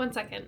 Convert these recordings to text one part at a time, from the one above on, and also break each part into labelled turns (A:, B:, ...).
A: 1 second.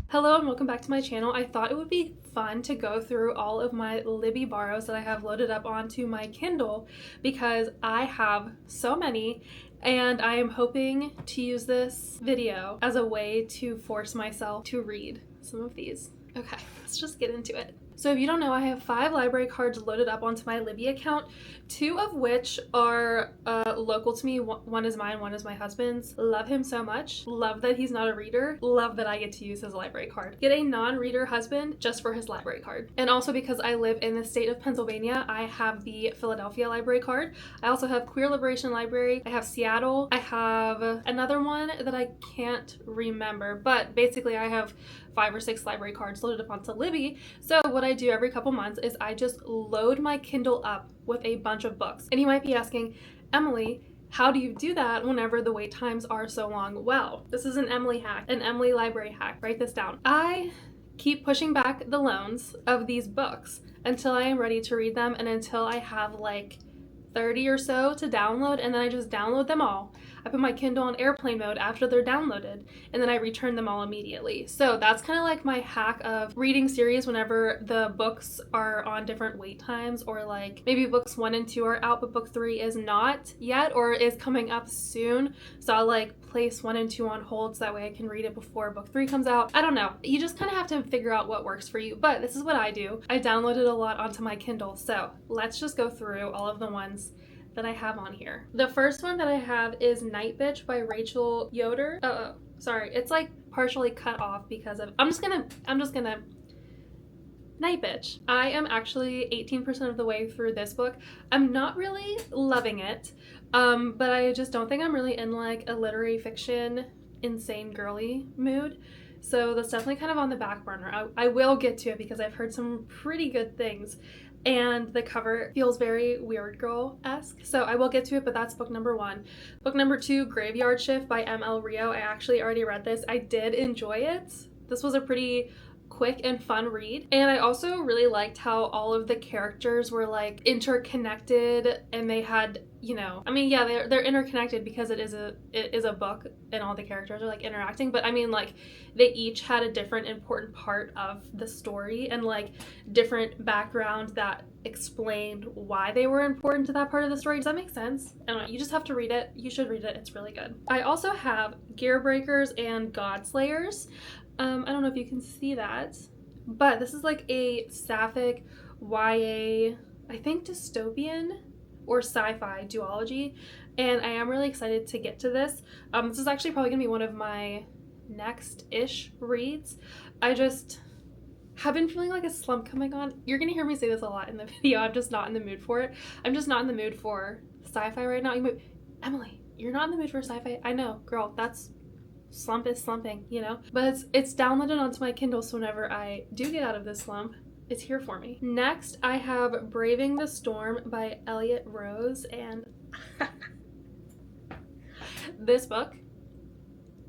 A: Hello and welcome back to my channel. I thought it would be fun to go through all of my Libby borrows that I have loaded up onto my Kindle because I have so many and I am hoping to use this video as a way to force myself to read some of these. Okay, let's just get into it. So if you don't know, I have 5 library cards loaded up onto my Libby account, 2 of which are local to me. One is mine, one is my husband's. Love him so much. Love that he's not a reader. Love that I get to use his library card. Get a non-reader husband just for his library card. And also because I live in the state of Pennsylvania, I have the Philadelphia library card. I also have Queer Liberation Library. I have Seattle. I have another one that I can't remember, but basically I have 5 or 6 library cards loaded up onto Libby. So what I do every couple months is I just load my Kindle up with a bunch of books. And you might be asking, Emily, how do you do that whenever the wait times are so long? Well, this is an Emily hack, an Emily library hack. Write this down. I keep pushing back the loans of these books until I am ready to read them and until I have like 30 or so to download, and then I just download them all. I put my Kindle on airplane mode after they're downloaded, and then I return them all immediately. So that's kind of like my hack of reading series whenever the books are on different wait times, or like maybe books 1 and 2 are out but book 3 is not yet or is coming up soon. So I'll like place 1 and 2 on hold so that way I can read it before book 3 comes out. I don't know. You just kind of have to figure out what works for you, but this is what I do. I downloaded a lot onto my Kindle. So let's just go through all of the ones that I have on here. The first one that I have is Night Bitch by Rachel Yoder. Oh, sorry. It's like partially cut off because of, I'm just gonna Night Bitch. I am actually 18% of the way through this book. I'm not really loving it, but I just don't think I'm really in like a literary fiction, insane girly mood. So that's definitely kind of on the back burner. I will get to it because I've heard some pretty good things. And the cover feels very Weird Girl-esque. So I will get to it, but that's book number 1. Book number 2, Graveyard Shift by M.L. Rio. I actually already read this. I did enjoy it. This was a pretty quick and fun read. And I also really liked how all of the characters were like interconnected, and they had, you know, I mean, yeah, they're interconnected because it is a book and all the characters are like interacting, but I mean, like, they each had a different important part of the story and like different background that explained why they were important to that part of the story. Does that make sense? I don't know. You just have to read it. You should read it. It's really good. I also have Gear Breakers and Godslayers. I don't know if you can see that, but this is like a sapphic YA, I think dystopian or sci-fi duology, and I am really excited to get to this. This is actually probably gonna be one of my next-ish reads. I just have been feeling like a slump coming on. You're gonna hear me say this a lot in the video. I'm just not in the mood for it. I'm just not in the mood for sci-fi right now. Emily, you're not in the mood for sci-fi? I know, girl, that's slump is slumping, you know? But it's downloaded onto my Kindle, so whenever I do get out of this slump, it's here for me. Next, I have Braving the Storm by Elliot Rose, and this book,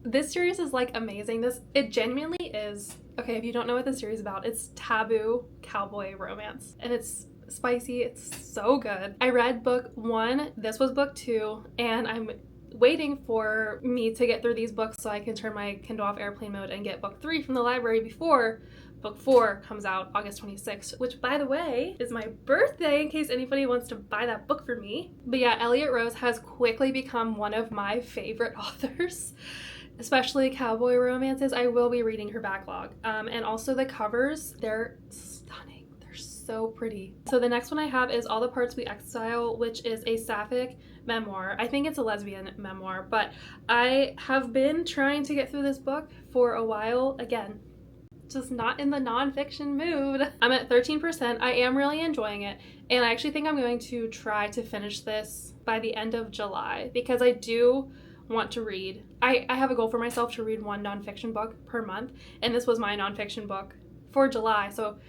A: this series is like amazing. It genuinely is. Okay, if you don't know what this series is about, it's taboo cowboy romance, and it's spicy. It's so good. I read book 1, this was book 2, and I'm waiting for me to get through these books so I can turn my Kindle off airplane mode and get book 3 from the library before book 4 comes out August 26th, which, by the way, is my birthday in case anybody wants to buy that book for me. But yeah, Elliot Rose has quickly become one of my favorite authors, especially cowboy romances. I will be reading her backlog. And also the covers, they're stunning. They're so pretty. So the next one I have is All the Parts We Exile, which is a sapphic memoir. I think it's a lesbian memoir, but I have been trying to get through this book for a while. Again, just not in the nonfiction mood. I'm at 13%. I am really enjoying it, and I actually think I'm going to try to finish this by the end of July because I do want to read. I have a goal for myself to read 1 nonfiction book per month, and this was my nonfiction book for July, so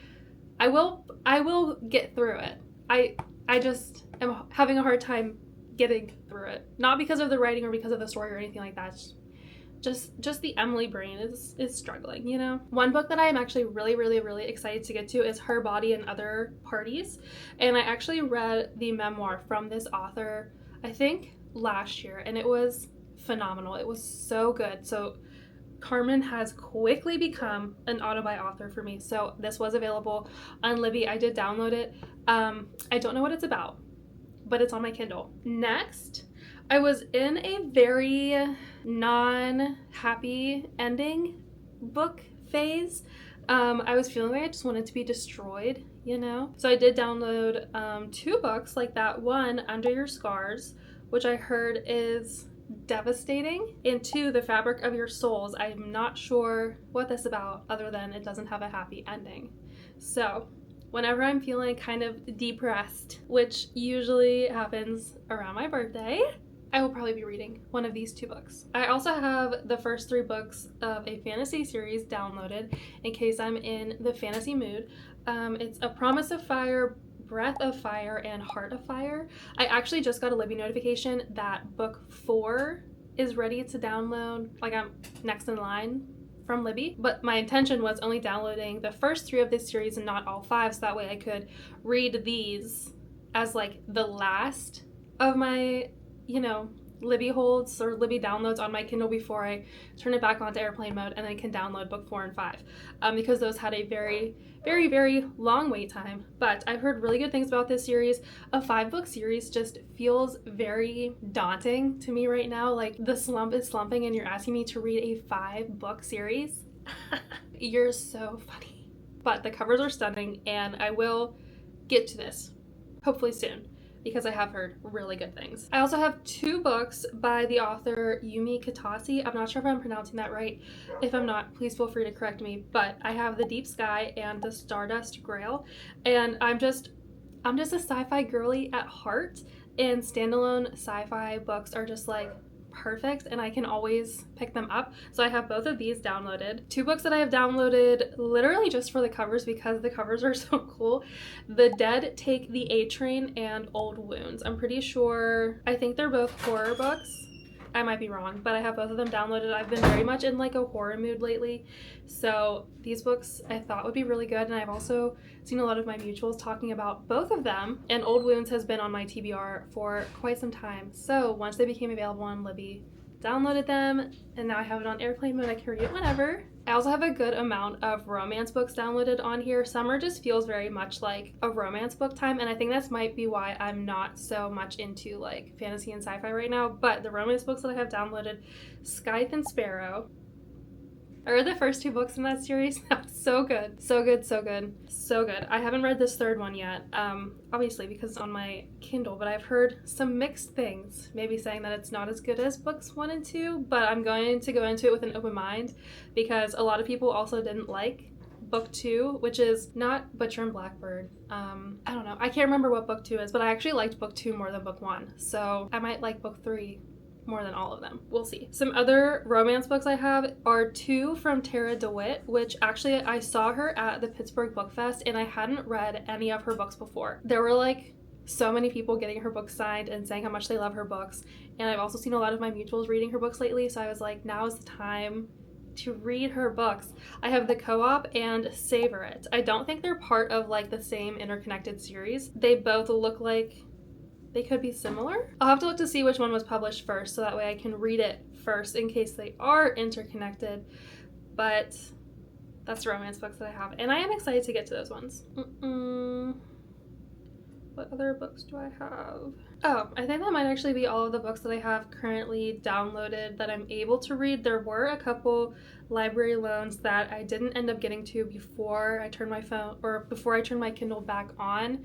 A: I will get through it. I just am having a hard time getting through it. Not because of the writing or because of the story or anything like that. Just just the Emily brain is struggling, you know? One book that I am actually really excited to get to is Her Body and Other Parties. And I actually read the memoir from this author, I think last year, and it was phenomenal. It was so good. So Carmen has quickly become an auto-buy author for me. So this was available on Libby. I did download it. I don't know what it's about, but it's on my Kindle. Next, I was in a very non-happy ending book phase. I was feeling like I just wanted to be destroyed, you know? So I did download 2 books like that. One, Under Your Scars, which I heard is devastating, and 2, The Fabric of Your Souls. I'm not sure what that's about other than it doesn't have a happy ending. So whenever I'm feeling kind of depressed, which usually happens around my birthday, I will probably be reading one of these 2 books. I also have the first 3 books of a fantasy series downloaded in case I'm in the fantasy mood. It's A Promise of Fire, Breath of Fire, and Heart of Fire. I actually just got a Libby notification that book 4 is ready to download. Like, I'm next in line from Libby, but my intention was only downloading the first 3 of this series and not all 5, so that way I could read these as like the last of my, you know, Libby holds or Libby downloads on my Kindle before I turn it back onto airplane mode and then can download book 4 and 5, because those had a very long wait time. But I've heard really good things about this series. A 5-book series just feels very daunting to me right now. Like, the slump is slumping and you're asking me to read a 5-book series. You're so funny. But the covers are stunning, and I will get to this hopefully soon, because I have heard really good things. I also have 2 books by the author Yumi Kitase. I'm not sure if I'm pronouncing that right. If I'm not, please feel free to correct me. But I have The Deep Sky and The Stardust Grail. And I'm just a sci-fi girly at heart, and standalone sci-fi books are just like perfect, and I can always pick them up. So I have both of these downloaded. 2 books that I have downloaded literally just for the covers, because the covers are so cool. The Dead Take the A Train and Old Wounds. I'm pretty sure, I think they're both horror books. I might be wrong, but I have both of them downloaded. I've been very much in like a horror mood lately, so these books I thought would be really good, and I've also seen a lot of my mutuals talking about both of them, and Old Wounds has been on my TBR for quite some time. So once they became available on Libby, downloaded them, and now I have it on airplane mode. I can read it whenever. I also have a good amount of romance books downloaded on here. Summer just feels very much like a romance book time, and I think that's might be why I'm not so much into like fantasy and sci-fi right now. But the romance books that I have downloaded, Scythe and Sparrow. I read the first 2 books in that series. That was so good. So good, so good, so good. I haven't read this 3rd one yet, obviously because it's on my Kindle, but I've heard some mixed things, maybe saying that it's not as good as books 1 and 2, but I'm going to go into it with an open mind, because a lot of people also didn't like book 2, which is not Butcher and Blackbird. I don't know. I can't remember what book 2 is, but I actually liked book 2 more than book 1, so I might like book 3 more than all of them. We'll see. Some other romance books I have are 2 from Tara DeWitt, which actually I saw her at the Pittsburgh Book Fest, and I hadn't read any of her books before. There were like so many people getting her books signed and saying how much they love her books, and I've also seen a lot of my mutuals reading her books lately, so I was like, now is the time to read her books. I have The Co-op and Savor It. I don't think they're part of like the same interconnected series. They both look like they could be similar. I'll have to look to see which one was published first, so that way I can read it first in case they are interconnected. But that's the romance books that I have, and I am excited to get to those ones. What other books do I have? Oh, I think that might actually be all of the books that I have currently downloaded that I'm able to read. There were a couple library loans that I didn't end up getting to before I turned my phone, or before I turned my Kindle back on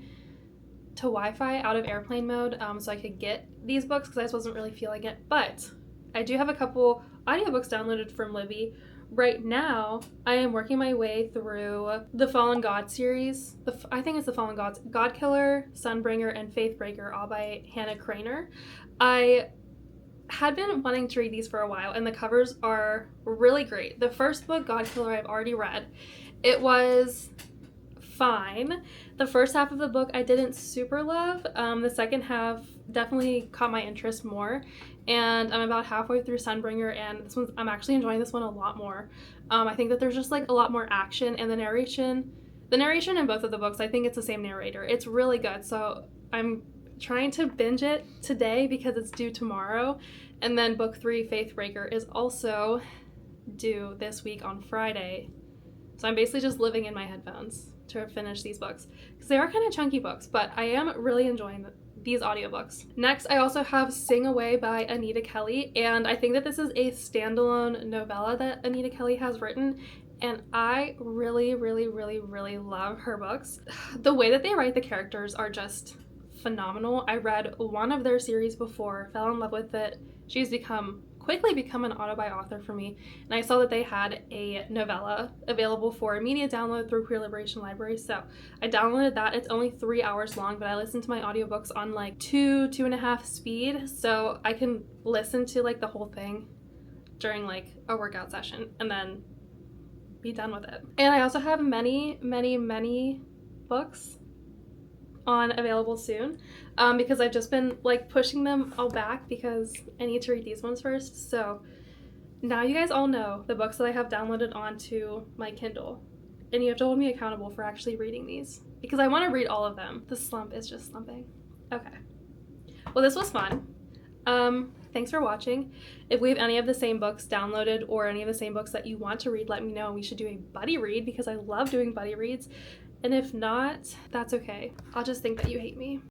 A: to Wi-Fi out of airplane mode, so I could get these books because I just wasn't really feeling it. But I do have a couple audiobooks downloaded from Libby. Right now, I am working my way through the Fallen God series. I think it's the Fallen Gods. God Killer, Sunbringer, and Faithbreaker, all by Hannah Craner. I had been wanting to read these for a while, and the covers are really great. The first book, God Killer, I've already read. It was fine. The first half of the book I didn't super love. The second half definitely caught my interest more, and I'm about halfway through Sunbringer, and I'm actually enjoying this one a lot more. I think that there's just like a lot more action, and the narration in both of the books, I think it's the same narrator. It's really good, so I'm trying to binge it today because it's due tomorrow, and then book 3, Faithbreaker, is also due this week on Friday. So I'm basically just living in my headphones to finish these books because they are kind of chunky books, but I am really enjoying these audiobooks. Next, I also have Sing Away by Anita Kelly, and I think that this is a standalone novella that Anita Kelly has written, and I really, really, really, really love her books. The way that they write the characters are just phenomenal. I read one of their series before, fell in love with it. She's quickly become an auto-buy author for me, and I saw that they had a novella available for immediate download through Queer Liberation Library, so I downloaded that. It's only 3 hours long, but I listened to my audiobooks on like 2.5 speed, so I can listen to like the whole thing during like a workout session and then be done with it. And I also have many, many, many books on available soon, because I've just been like pushing them all back because I need to read these ones first. So now you guys all know the books that I have downloaded onto my Kindle, and you have to hold me accountable for actually reading these because I want to read all of them. The slump is just slumping. Okay, well, this was fun. Thanks for watching. If we have any of the same books downloaded or any of the same books that you want to read, let me know. We should do a buddy read because I love doing buddy reads. And if not, that's okay. I'll just think that you hate me.